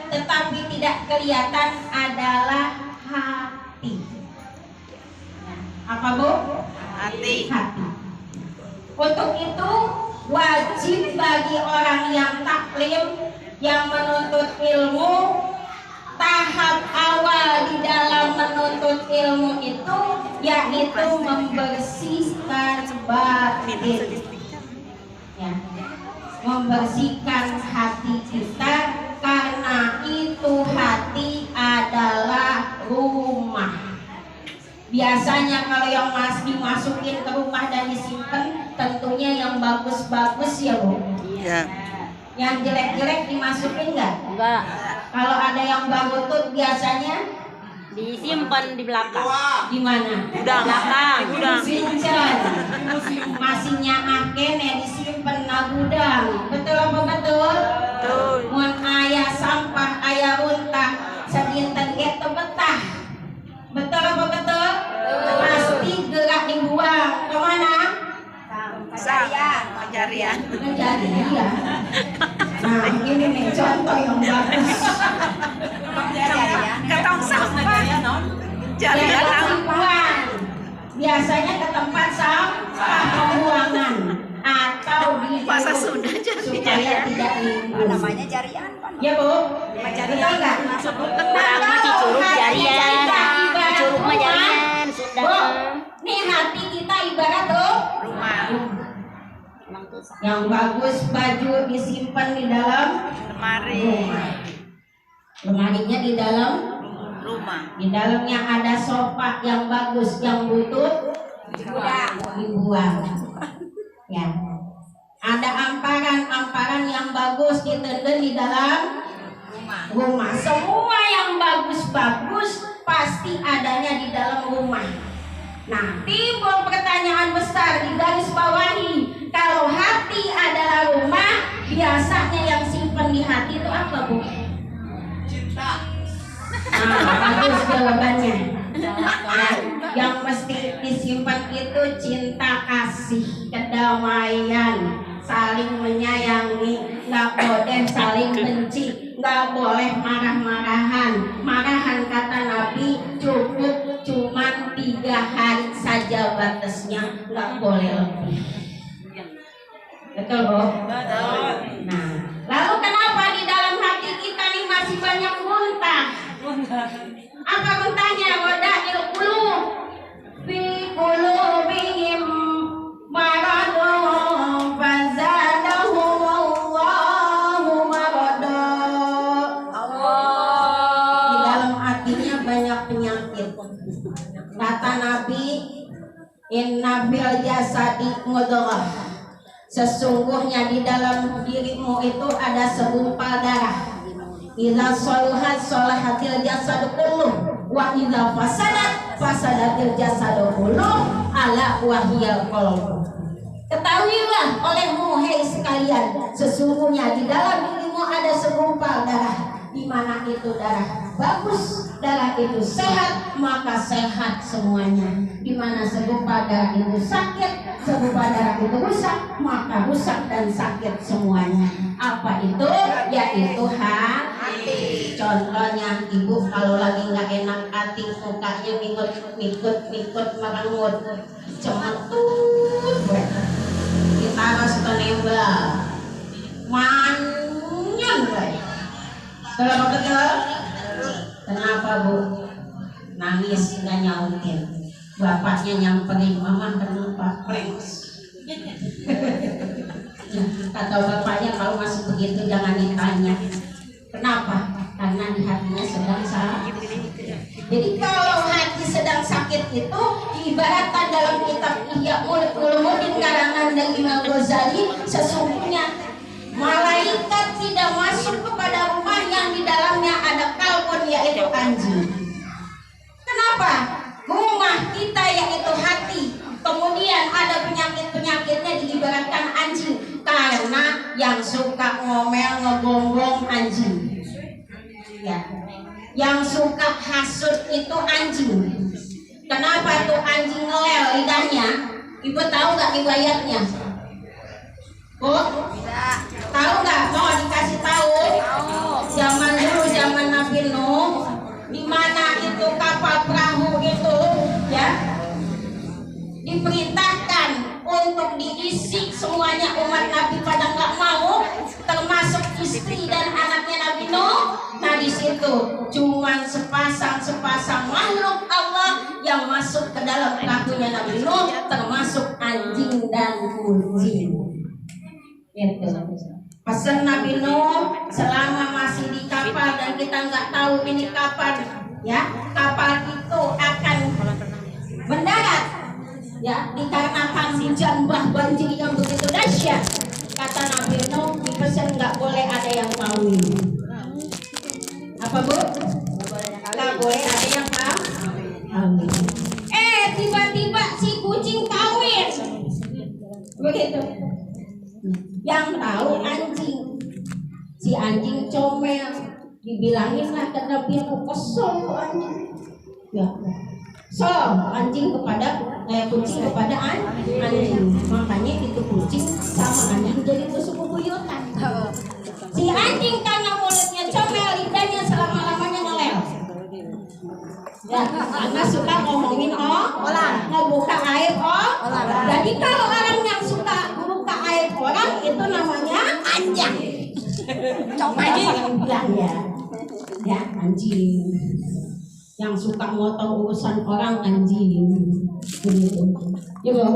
tetapi tidak kelihatan adalah hati. Apa Bu? Hati. Hati. Untuk itu wajib bagi orang yang taklim, yang menuntut ilmu, tahap awal di dalam menuntut ilmu itu yaitu membersihkan batin, ya, membersihkan hati kita, karena itu hati adalah rumah. Biasanya kalau yang dimasukin ke rumah dan disimpan, tentunya yang bagus-bagus ya Bu. Iya. Yang jelek-jelek dimasukin nggak? Enggak, Kalau ada yang bagutut biasanya disimpan di belakang. di mana? Gudang. Gudang. Sincen. Masihnya aken ya disimpan na gudang. Betul apa betul? Betul. Mun ayah sampah, ayah runtah, sedinten get betah. Betul apa betul? Pasti gerak dibuang. Kemana? Pencarian. Menjadi dia. Nah ini nih contoh yang bagus. Ketong sampah. Pencarian. Yang dibuang biasanya ke tempat sampah pembuangan atau di Masa sudah jadi supaya tidak limbah. Namanya jarian, Pak. Ya Bu, betul nggak? Orang mah Cicurug jarian, Cicurug mah jarian, Bu, sudah. nih hati kita ibarat Rumah. yang bagus baju disimpan di dalam Lemari. rumah. Lemarinya di dalam Rumah. Di dalamnya ada sofa yang bagus, yang butut dibuang. Ya. Ada amparan yang bagus ditenden di dalam rumah. Semua yang bagus-bagus pasti adanya di dalam rumah. Nah, timbul pertanyaan besar di garis bawahi. Kalau hati adalah rumah, biasanya yang simpen di hati itu apa, Bu? Nah, bagus jawabannya. Nah, yang mesti disimpan itu cinta kasih, kedamaian, saling menyayangi, nggak boleh saling benci, nggak boleh marah-marahan. Marahan kata Nabi cukup cuman 3 hari saja batasnya, nggak boleh lebih. Betul Bu? Nah, lalu kenapa di dalam hati kita nih masih banyak muntah? Apa muntahnya? Wadail qulub fi qulubihim maradun fazadahum Allahu marada. Di dalam hatinya banyak penyakit. Kata Nabi, inna fil jasadi mudghah. Sesungguhnya di dalam dirimu itu ada segumpal darah. Idza shalahat shalahatil jasadu kulluh wa idza fasadatil jasadu kulluh ala wahyal qalb. Ketahuilah olehmu hei sekalian, sesungguhnya di dalam dirimu ada segumpal darah. Di mana itu darah bagus, darah itu sehat, maka sehat semuanya. Di mana segumpal darah itu sakit, segumpal darah itu rusak, maka rusak dan sakit semuanya. Apa itu? Yaitu hati. Contohnya ibu kalau lagi nggak enak hati, mukanya mikut merengut, cemetut, ditaras ke nembel, manyan guys. Kalau betul, kenapa Bu? Nangis nggak nyautin. Bapaknya nyamperin, mama kenapa? Pranks. Kata bapaknya kalau masih begitu jangan ditanya. Kenapa? Karena di hatinya sedang sakit. Jadi kalau hati sedang sakit itu diibaratkan dalam kitab Ihya Ulumuddin karangan dari Imam Ghazali, sesungguhnya malaikat tidak masuk kepada rumah yang di dalamnya ada kalbun, yaitu anjing. Kenapa? Rumah kita yaitu hati, kemudian ada penyakit-penyakitnya diibaratkan anjing, karena yang suka ngomel ngegonggong anjing, ya. Yang suka hasut itu anjing. Kenapa tuh anjing ngelel lidahnya? Ibu tahu nggak riwayatnya? Bu? Tahu nggak? Mau dikasih tahu? Zaman dulu diperintahkan untuk diisi semuanya umat Nabi pada nggak mau, termasuk istri dan anaknya Nabi Nuh. Nah di situ cuman sepasang makhluk Allah yang masuk ke dalam perahunya Nabi Nuh, termasuk anjing dan kucing. Gitu. Pesan Nabi Nuh selama masih di kapal dan kita nggak tahu ini kapan, ya kapal itu akan mendarat, ya dikarenakan hujan banjir yang begitu dahsyat. Kata Nabi Nuh dipesan nggak boleh ada yang kawin. Apa bu? Nggak boleh ada yang kawin. Tiba-tiba si kucing kawin. Begitu. Yang tahu anjing, si anjing comel, dibilangin lah ke Nabi Nuh, kesel anjing, ya, so anjing kepada kucing kepada anjing, makanya itu kucing sama anjing jadi tusuk bubuyutan. Si anjing karena mulutnya comel, lidahnya selama-lamanya ngelel, ya, karena suka ngomongin orang, ngebuka aib orang. Jadi kalau orang yang suka buka aib orang itu namanya anjing. Coba bilang ya anjing. Yang suka motong urusan orang anjing. Begitu. Ya,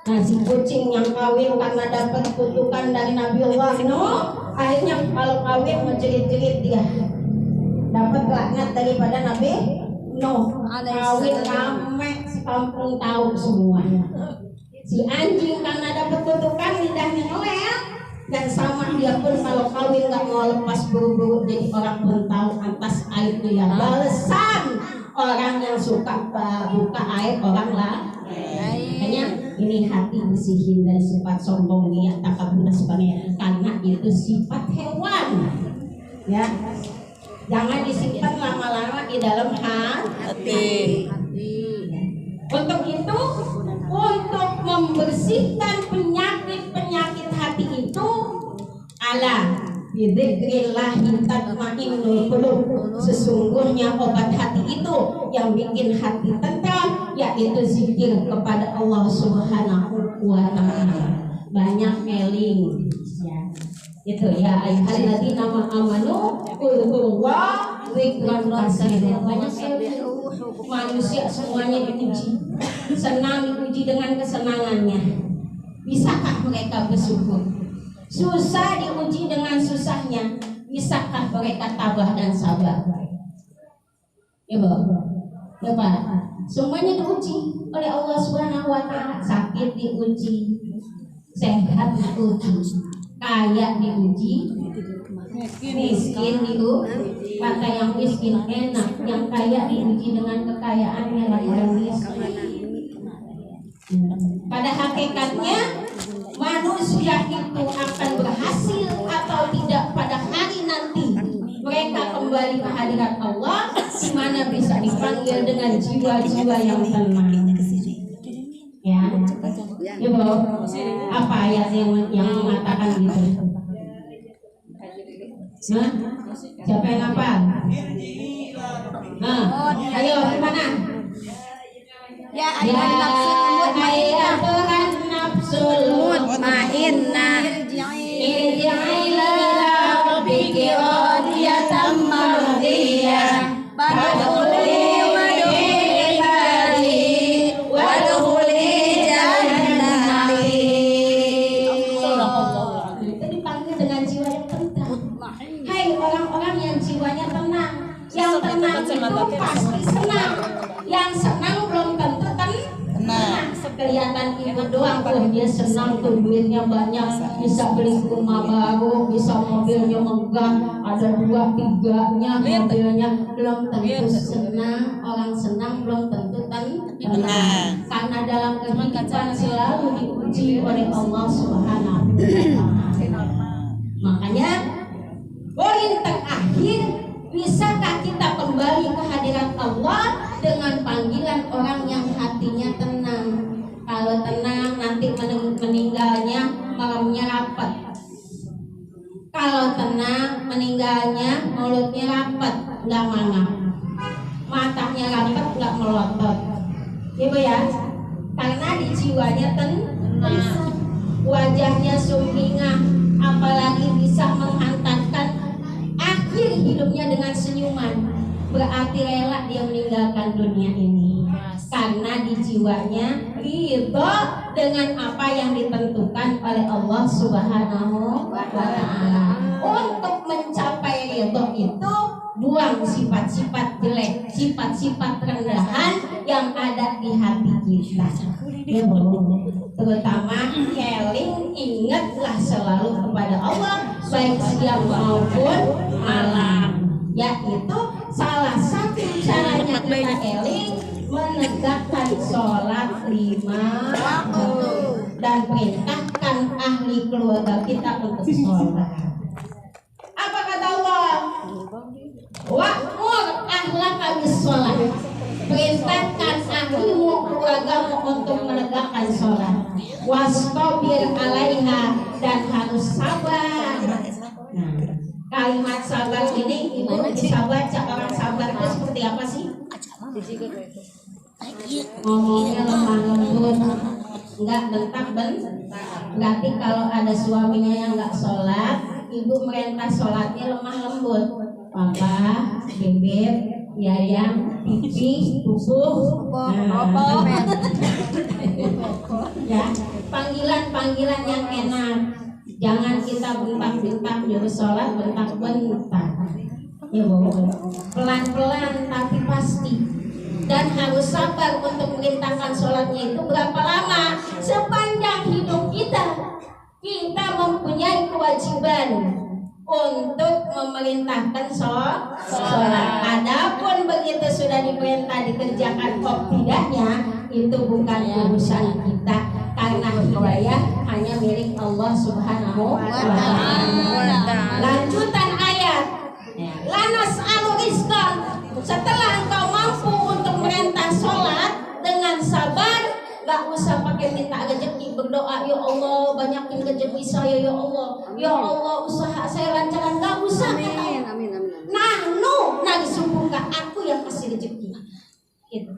nah si kucing yang kawin karena dapat kutukan dari Nabi Allah Nuh, akhirnya kalau kawin menjerit-jerit dia. Dapat laknat daripada Nabi Nuh. Kawin rame sekampung tahu semuanya. Si anjing karena dapat kutukan lidahnya ngelel, dan sama dia pun kalau kawin nggak mau lepas buru-buru jadi orang pun tahu atas aibnya. Balasan orang yang suka buka aib orang lah. Makanya ini hati bersihin dari sifat sombong, niat takabur dan sebagainya, karena itu sifat hewan, ya. Jangan disimpan lama-lama di dalam hati. Untuk itu, untuk membersihkan penyakit hati itu, ala bidzikrillahi tatmainnul qulub. Sesungguhnya obat hati itu yang bikin hati tentram, yaitu zikir kepada Allah Subhanahu wa Ta'ala. Banyak eling, ya. Itu ya ayyuhalladzina amanu qul huwa dzikran katsiran. Banyak eling. Manusia semuanya diuji, senang diuji dengan kesenangannya. Bisakah mereka bersyukur? Susah diuji dengan susahnya. Bisakah mereka tabah dan sabar? Ya Pak, semuanya diuji oleh Allah Subhanahu wa Ta'ala. Sakit diuji, sehat diuji, kaya diuji, miskin diuji. Kata yang miskin enak, yang kaya diuji dengan kekayaannya yang miskin. Pada hakikatnya manusia itu akan berhasil atau tidak pada hari nanti mereka kembali ke hadirat Allah, di mana bisa dipanggil dengan jiwa-jiwa yang tenang. Ya, Ibu, apa ayat yang mengatakan gitu? Hah? Siapa yang apa? Nah, ayo gimana? Ya ayatuhan nafsul mutmainnah irji'i ila rabbiki radiyatan mardiyah fadkhuli ibadi wadkhuli jannati. Itu dipanggil dengan jiwa yang tenang. Hai orang-orang yang jiwanya tenang. Yang tenang itu pasti senang. Yang senang belum tentu tenang. Kelihatan ibu doang tuh dia senang tuh, duitnya banyak, bisa beli rumah baru, bisa mobilnya megah, ada 2-3-nya mobilnya. Belum tentu senang. Orang senang belum tentu tenang. Karena dalam kehidupan selalu diuji oleh Allah Subhanahu wa Ta'ala. Makanya poin terakhir, bisakah kita kembali ke hadirat Allah dengan panggilan orang yang hatinya tenang? Kalau tenang nanti meninggalnya malamnya rapat. Kalau tenang meninggalnya mulutnya rapat, nggak mangap, matanya rapat, nggak melotot. Ibu ya, karena di jiwanya tenang, wajahnya sumringah, apalagi bisa menghantarkan akhir hidupnya dengan senyuman, berarti rela dia meninggalkan dunia ini karena di jiwanya ridho dengan apa yang ditentukan oleh Allah Subhanahu wa Ta'ala. Untuk mencapai ridho itu buang sifat-sifat jelek, sifat-sifat rendahan yang ada di hati kita. Ya, terutama keling, ingatlah selalu kepada Allah baik siang maupun malam. Yaitu salah satu caranya kita keling menegakkan sholat 5 waktu dan perintahkan ahli keluarga kita untuk sholat. Apa kata Allah? Wa'mur ahlaka bis-sholat. Perintahkan ahlimu keluargamu untuk menegakkan sholat. Wastabir alaiha, dan harus sabar. Nah, kalimat sabar ini ibu bisa baca. Orang sabar itu seperti apa sih? Ngomongnya lemah lembut, nggak bentak-bentak. Berarti kalau ada suaminya yang nggak sholat, ibu merintah sholatnya lemah lembut. Papa, bebek, yayang, pipi, pupuh, ya, panggilan-panggilan yang enak. Jangan kita bentak-bentak nyuruh sholat, bentak-bentak. Ya, pelan-pelan tapi pasti. Dan harus sabar untuk merintahkan sholatnya itu berapa lama? Sepanjang hidup kita mempunyai kewajiban untuk memerintahkan sholat. Adapun begitu sudah diperintah dikerjakan kok tidaknya, itu bukan urusan kita, karena hidayah hanya milik Allah Subhanahu wa Ta'ala. Lanjutan ayat, lanas rizqan. Setelah engkau mampu untuk merintah sholat dengan sabar, gak usah pakai minta rezeki, berdoa, ya Allah banyakin rezeki saya, ya Allah usaha saya lancaran, gak usah. Amin. Nahnu narzuquka, aku yang kasih rezeki. Gitu.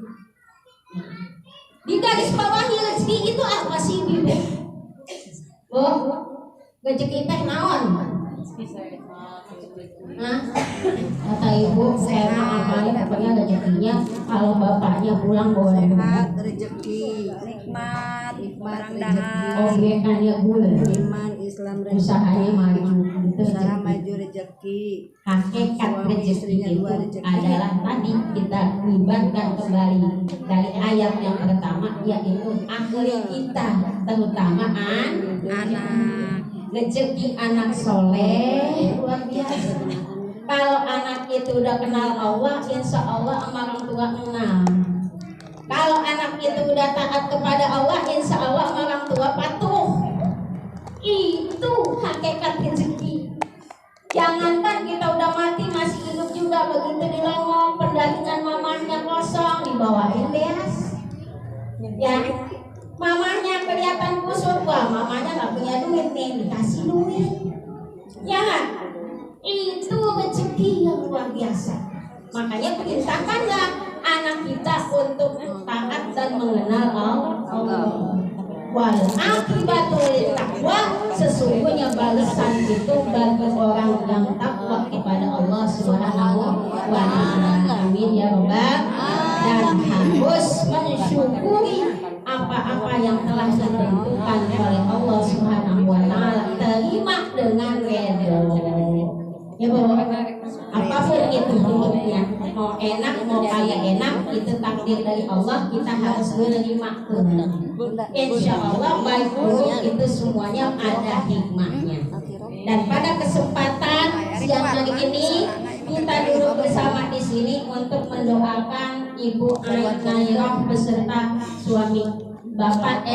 Di garis bawahi rezeki itu apa sih, Bibi? Rezeki teh naon? Kata ibu, saya amalin pokoknya rezekinya kalau bapaknya pulang boleh rezeki, nikmat, barang rezeki. dahar, Obyekannya boleh, iman, Islam, rezeki, usahanya maju, itu usaha rezeki. maju rezeki. Hakikat Suami rezeki istrinya itu dua rezeki. adalah tadi kita libatkan kembali dari ayat yang pertama, yaitu ahli kita, terutama Anak, rezeki anak soleh luar biasa. Kalau anak itu udah kenal Allah, insya Allah sama orang tua kenal. Kalau anak itu udah taat kepada Allah, insya Allah sama orang tua patuh. Itu hakikat rezeki. Jangankan kita udah mati, masih hidup juga begitu dilongok, pendagingan mamahnya kosong, dibawain beas. Ya, mamahnya kelihatan kusut, wah mamahnya nggak punya duit nih, dikasih duit. Ya nggak? Itu rezeki yang luar biasa. Makanya perintahkanlah anak kita untuk taat dan mengenal Allah. Wal akibatu littaqwa, sesungguhnya balasan itu bagi orang yang takwa kepada Allah Subhanahu wa Ta'ala. Amin ya rabbal. Dan harus mensyukuri apa-apa yang telah ditentukan oleh Allah Subhanahu wa Ta'ala, terima dengan redha. Ya Bu, apapun itu hidupnya, mau enak mau kaya enak, itu takdir dari Allah, kita harus menerima itu. Insya Allah baik buruk itu semuanya ada hikmahnya. Dan pada kesempatan siang hari ini kita duduk bersama di sini untuk mendoakan Ibu Ainairoh beserta suami Bapak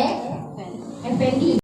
Effendi.